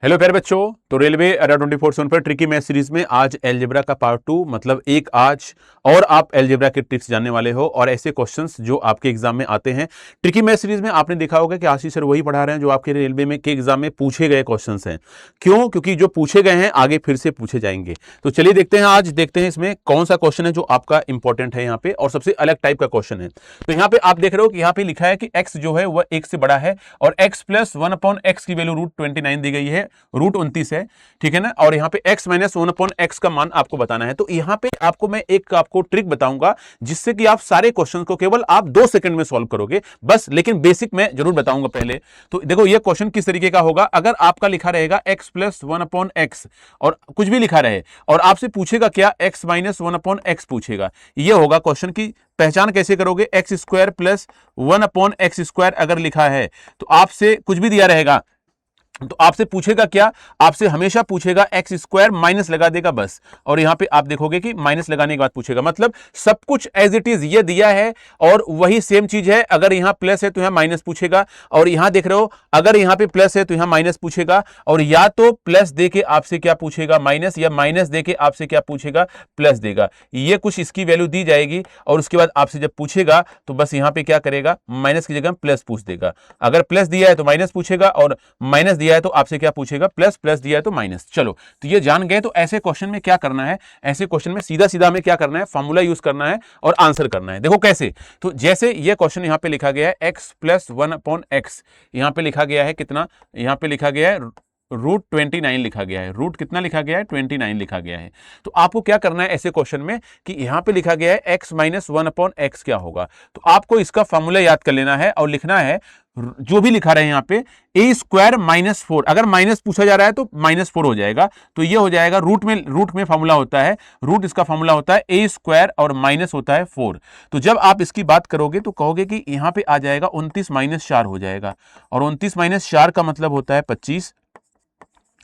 Hello प्यारे बच्चों। तो रेलवे अड्डा 24/7 पर ट्रिकी मैथ सीरीज में आज एलजेब्रा का पार्ट 2 मतलब एक आज और आप एलजेब्रा के ट्रिक्स जानने वाले हो और ऐसे क्वेश्चंस जो आपके एग्जाम में आते हैं। ट्रिकी मैथ सीरीज में आपने देखा होगा कि आशीष सर वही पढ़ा रहे हैं जो आपके रेलवे में के एग्जाम में पूछे गए क्वेश्चंस हैं। क्यों? क्योंकि जो पूछे गए हैं आगे फिर से पूछे जाएंगे। तो चलिए देखते हैं, आज देखते हैं इसमें कौन सा क्वेश्चन है जो आपका इंपॉर्टेंट है यहाँ पे और सबसे अलग टाइप का क्वेश्चन है। तो यहाँ पे आप देख रहे हो कि यहाँ पे लिखा है कि x जो है वह 1 से बड़ा है और x प्लस 1/x की वैल्यू √29 दी गई है, √29 है, ठीक है ना। और यहाँ पे x माइनस 1/x का मान आपको बताना है। तो यहाँ पे आपको मैं एक आपको ट्रिक बताऊंगा जिससे कि आप सारे क्वेश्चन को केवल आप 2 सेकंड में सॉल्व करोगे बस, लेकिन बेसिक मैं जरूर बताऊंगा पहले। तो देखो ये क्वेश्चन किस तरीके का होगा। अगर आपका लिखा रहेगा x प्लस 1/x और कुछ भी लिखा रहे और आपसे पूछेगा क्या, x माइनस 1/x पूछेगा, ये होगा क्वेश्चन की पहचान कैसे करोगे। X square plus 1/x square अगर लिखा है तो आपसे कुछ भी दिया रहेगा तो आपसे पूछेगा क्या, आपसे हमेशा पूछेगा एक्स स्क्वायर माइनस लगा देगा बस। और यहां पे आप देखोगे कि माइनस लगाने के बाद पूछेगा, मतलब सब कुछ एज इट इज ये दिया है और वही सेम चीज है। अगर यहां प्लस है तो यहां माइनस पूछेगा और यहां देख रहे हो अगर यहां पे प्लस है तो यहां माइनस पूछेगा और या तो प्लस देके आपसे क्या पूछेगा माइनस, या माइनस देके आपसे क्या पूछेगा प्लस देगा। ये कुछ इसकी वैल्यू दी जाएगी और उसके बाद आपसे जब पूछेगा तो बस यहां पे क्या करेगा, माइनस की जगह प्लस पूछ देगा। अगर प्लस दिया है तो माइनस पूछेगा और माइनस दिया है तो आपसे क्या पूछेगा, प्लस, प्लस दिया है तो माइनस। चलो तो ये जान गए। तो ऐसे क्वेश्चन में क्या करना है, ऐसे क्वेश्चन में सीधा सीधा हमें क्या करना है, फॉर्मूला यूज करना है और आंसर करना है। देखो कैसे। तो जैसे ये क्वेश्चन यहां पे लिखा गया है x प्लस 1/x, यहां पे लिखा गया है कितना, यहां पे लिखा गया है √29 लिखा गया है। रूट कितना लिखा गया है, 29 लिखा गया है। तो आपको क्या करना है ऐसे क्वेश्चन में कि यहां पे लिखा गया है x माइनस 1/x क्या होगा, तो आपको इसका फॉर्मूला याद कर लेना है और लिखना है जो भी लिखा रहे हैं यहाँ पे a स्क्वायर माइनस 4। अगर माइनस पूछा जा रहा है तो -4 हो जाएगा। तो ये हो जाएगा रूट में फॉर्मूला होता है, रूट इसका फॉर्मूला होता है a स्क्वायर और माइनस होता है 4। तो जब आप इसकी बात करोगे तो कहोगे कि यहाँ पे आ जाएगा 29 माइनस 4 हो जाएगा और 29 माइनस 4 का मतलब होता है 25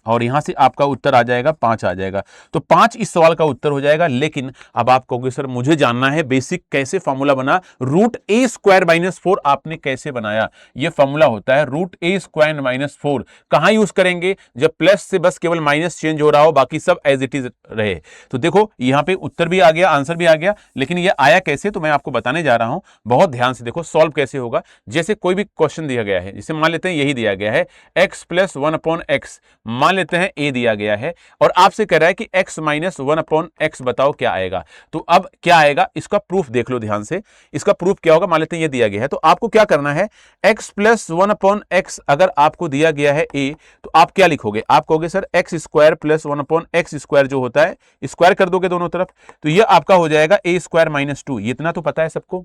और यहां से आपका उत्तर आ जाएगा 5 आ जाएगा। तो 5 इस सवाल का उत्तर हो जाएगा। लेकिन अब आप कहोगे सर मुझे जानना है बेसिक कैसे फॉर्मूला बना, √a स्क्वायर माइनस 4 आपने कैसे बनाया। ये फॉर्मूला होता है √a स्क्वायर माइनस 4। कहां यूज करेंगे, जब प्लस से बस केवल माइनस चेंज हो रहा हो, बाकी सब एज इट इज रहे। तो देखो यहां पे उत्तर भी आ गया, आंसर भी आ गया, लेकिन ये आया कैसे तो मैं आपको बताने जा रहा हूं। बहुत ध्यान से देखो सॉल्व कैसे होगा। जैसे कोई भी क्वेश्चन दिया गया है, जैसे मान लेते हैं यही दिया गया है x प्लस 1/x, मान लेते हैं a दिया गया है और आपसे कह रहा है कि x माइनस 1/x बताओ क्या आएगा। तो अब क्या आएगा, इसका प्रूफ देख लो ध्यान से। इसका प्रूफ क्या होगा, मान लेते हैं ये दिया गया है तो आपको क्या करना है, x प्लस 1/x अगर आपको दिया गया है a तो आप क्या लिखोगे, आप कहोगे sir x square plus 1/x square जो होता है स्क्वायर कर दोगे दोनों तरफ, तो ये आपका हो जाएगा a स्क्वायर माइनस 2। इतना तो पता है सबको,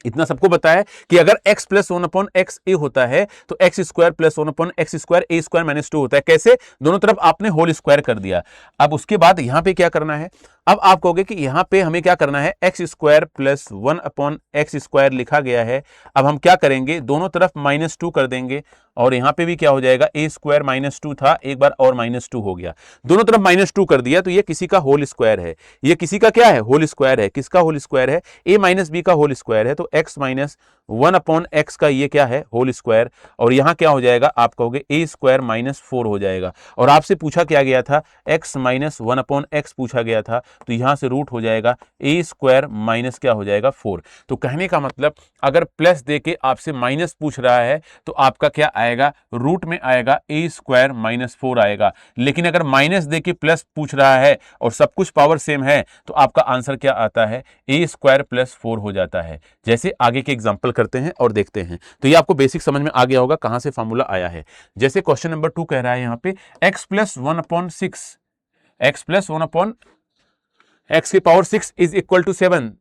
इतना सबको पता है कि अगर x प्लस 1/x a होता है तो x square plus 1/x square a square minus 2 होता है। कैसे, दोनों तरफ आपने होल स्क्वायर कर दिया। अब उसके बाद यहां पे क्या करना है, अब आप कहोगे कि यहां पे हमें क्या करना है, x square plus 1/x square लिखा गया है। अब हम क्या करेंगे, दोनों तरफ -2 कर देंगे और यहां पे भी क्या हो जाएगा, a स्क्वायर -2 था, एक बार और -2 हो गया, दोनों तरफ -2 कर दिया तो ये किसी का होल स्क्वायर है। ये किसी का क्या है, होल स्क्वायर है। किसका होल स्क्वायर है, a माइनस b का होल स्क्वायर है। तो x माइनस 1/x का ये क्या है, होल स्क्वायर, और यहां क्या हो जाएगा, आप कहोगे a स्क्वायर माइनस 4 हो जाएगा। और आपसे पूछा क्या गया था, x माइनस 1/x पूछा गया था, तो यहां से रूट हो जाएगा a स्क्वायर माइनस क्या हो जाएगा 4। तो कहने का मतलब अगर प्लस देके आपसे माइनस पूछ रहा है तो आपका क्या आएगा, रूट में आएगा a स्क्वायर माइनस 4 आएगा। लेकिन अगर माइनस देके प्लस पूछ रहा है और सब कुछ पावर सेम है तो आपका आंसर क्या आता है, a स्क्वायर प्लस 4 हो जाता है। जैसे आगे के एग्जांपल करते हैं और देखते हैं। तो ये आपको बेसिक समझ में आ गया होगा कहां से फॉर्मूला आया है। जैसे क्वेश्चन नंबर 2 कह रहा है यहां पे x plus 1/6, x plus 1/x की पावर 6 इज इक्वल टू 7।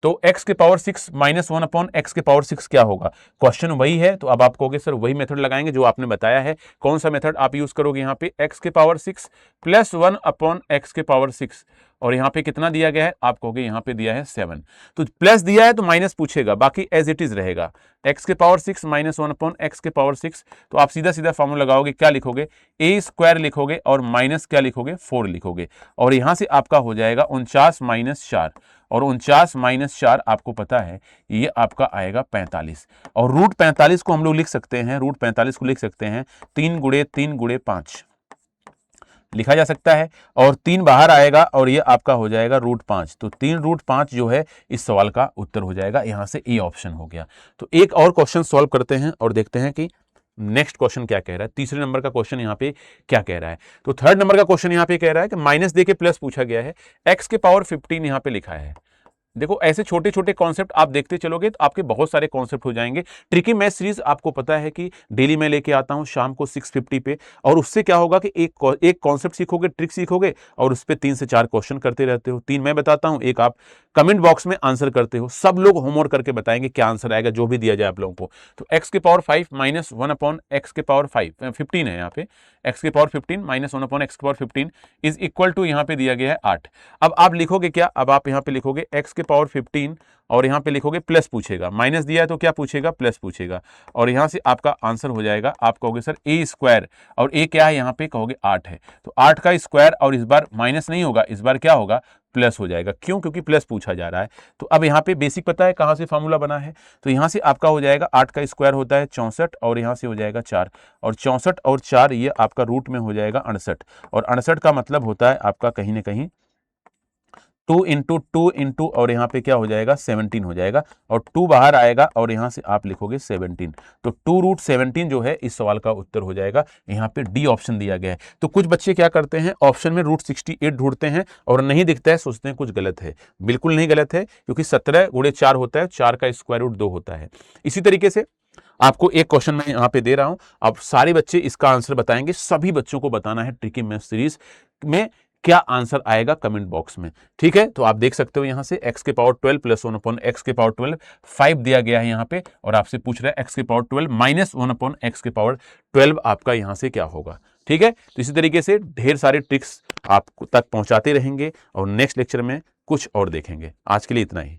तो x के पावर 6 माइनस 1/x के पावर 6 क्या होगा। क्वेश्चन वही है तो अब आप कहोगे सर वही मेथड लगाएंगे जो आपने बताया है। कौन सा मेथड आप यूज करोगे यहाँ पे, x के पावर 6 प्लस 1/x के पावर 6 और यहाँ पे कितना दिया गया है, आप कहोगे यहाँ पे दिया है 7, तो प्लस दिया है तो माइनस पूछेगा, बाकी एज इट इज रहेगा। x के पावर 6 माइनस 1/x के पावर 6, तो आप सीधा सीधा फॉर्मूला लगाओगे, क्या लिखोगे, a स्क्वायर लिखोगे और माइनस क्या लिखोगे, 4 लिखोगे, और यहां से आपका हो जाएगा 49 माइनस 4, और 49 माइनस 4 आपको पता है ये आपका आएगा 45, और रूट 45 को हम लोग लिख सकते हैं, रूट 45 को लिख सकते हैं 3 गुणे 3 गुणे 5 लिखा जा सकता है, और 3 बाहर आएगा और ये आपका हो जाएगा रूट 5, तो 3 रूट 5 जो है इस सवाल का उत्तर हो जाएगा, यहां से ए ऑप्शन हो गया। तो एक और क्वेश्चन सॉल्व करते हैं और देखते हैं कि नेक्स्ट क्वेश्चन क्या कह रहा है। तीसरे नंबर का क्वेश्चन यहाँ पे क्या कह रहा है, तो थर्ड नंबर का क्वेश्चन यहाँ पे कह रहा है कि माइनस दे के प्लस पूछा गया है, x के पावर 15 यहाँ पे लिखा है। देखो ऐसे छोटे छोटे कॉन्सेप्ट आप देखते चलोगे तो आपके बहुत सारे कॉन्सेप्ट हो जाएंगे। ट्रिकी मैथ सीरीज आपको पता है कि डेली मैं लेके आता हूं शाम को 6:50 पे, और उससे क्या होगा कि एक कॉन्सेप्ट सीखोगे, ट्रिक सीखोगे, और उस पर 3 से 4 क्वेश्चन करते रहते हो। 3 मैं बताता हूं, एक आप कमेंट बॉक्स में आंसर करते हो, सब लोग होमवर्क करके बताएंगे क्या आंसर आएगा जो भी दिया जाए आप लोगों को। तो x के पावर 5 माइनस 1/x के पावर 15 है यहाँ पे, x के पावर 15 माइनस 1/x के पावर 15 इज इक्वल टू यहाँ पे दिया गया है 8। अब आप लिखोगे क्या, अब आप यहाँ पे लिखोगे x के पावर 15 और यहाँ पे लिखोगे प्लस पूछेगा, माइनस दिया है तो क्या पूछेगा, प्लस पूछेगा, और यहाँ से आपका आंसर हो जाएगा, आप कहोगे सर a स्क्वायर, और a क्या है यहाँ पे, कहोगे 8 है, तो 8 का स्क्वायर, और इस बार माइनस नहीं होगा, इस बार क्या होगा, प्लस हो जाएगा। क्यों, क्योंकि प्लस पूछा जा रहा है। तो अब यहाँ पे बेसिक पता है कहाँ से फॉर्मूला बना है, तो यहाँ से आपका हो जाएगा 8 का स्क्वायर होता है 64, और यहाँ से हो जाएगा 4, और 64 और 4 ये आपका रूट में हो जाएगा 68, और 68 का मतलब होता है आपका कहीं ना कहीं 2 इंटू 2 इंटू, और यहाँ पे क्या हो जाएगा 17 हो जाएगा, और 2 बाहर आएगा और यहाँ से आप लिखोगे 17, तो 2 रूट 17 जो है इस सवाल का उत्तर हो जाएगा। यहाँ पे डी ऑप्शन दिया गया है। तो कुछ बच्चे क्या करते हैं, ऑप्शन में रूट 68 ढूंढते हैं और नहीं दिखता है, सोचते हैं कुछ गलत है। बिल्कुल नहीं गलत है, क्योंकि 17 गुणे 4 होता है, 4 का स्क्वायर रूट 2 होता है। इसी तरीके से आपको एक क्वेश्चन मैं यहाँ पे दे रहा हूं, अब सारे बच्चे इसका आंसर बताएंगे, सभी बच्चों को बताना है ट्रिकी मैथ सीरीज में क्या आंसर आएगा कमेंट बॉक्स में, ठीक है। तो आप देख सकते हो यहाँ से x के पावर 12 प्लस 1/x के पावर 12 5 दिया गया है यहाँ पे, और आपसे पूछ रहा है x के पावर 12 माइनस 1/x के पावर 12 आपका यहाँ से क्या होगा, ठीक है। तो इसी तरीके से ढेर सारे ट्रिक्स आप तक पहुंचाते रहेंगे और नेक्स्ट लेक्चर में कुछ और देखेंगे। आज के लिए इतना ही।